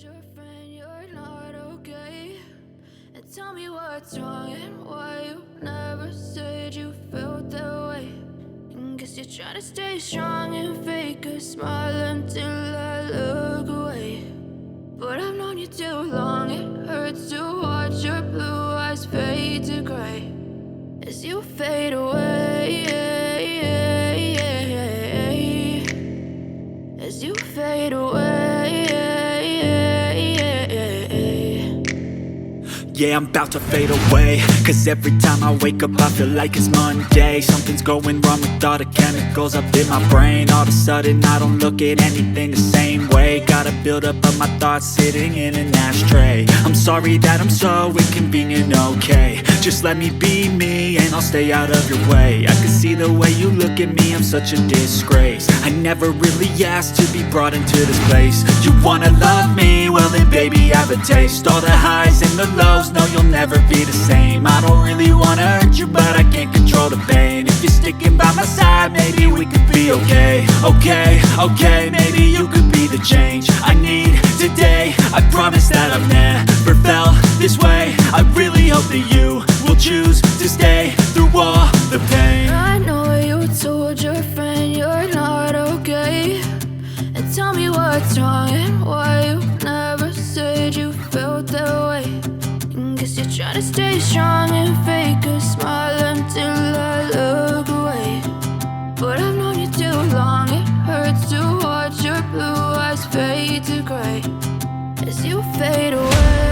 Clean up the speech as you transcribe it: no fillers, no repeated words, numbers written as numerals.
told your friend you're not okay, and tell me what's wrong and why you never said you felt that way. And guess you're trying to stay strong and fake a smile until I look away. But I've known you too long, it hurts to watch your blue eyes fade to gray as you fade away, as you fade away. Yeah, I'm about to fade away, cause every time I wake up I feel like it's Monday. Something's going wrong with all the chemicals up in my brain. All of a sudden I don't look at anything the same way. Got a buildup of my thoughts sitting in an ashtray. I'm sorry that I'm so inconvenient, okay. Just let me be me and I'll stay out of your way. I can see the way you look at me, I'm such a disgrace. I never really asked to be brought into this place. You wanna love me? Well then baby, have a taste. All the highs and the lows, no, you'll never be the same. I don't really wanna hurt you, but I can't control the pain. If you're sticking by my side, maybe we could be okay. Okay, maybe you could be the change I need today. I promise that I've never felt this way. I really hope that you will choose to stay through all the pain. I know you told your friend you're not okay, and tell me what's wrong and why you never said you felt that way. And guess you're trying to stay strong and fake a smile until I look away. But I've known you too long, it hurts to watch your blue eyes fade to gray as you fade away.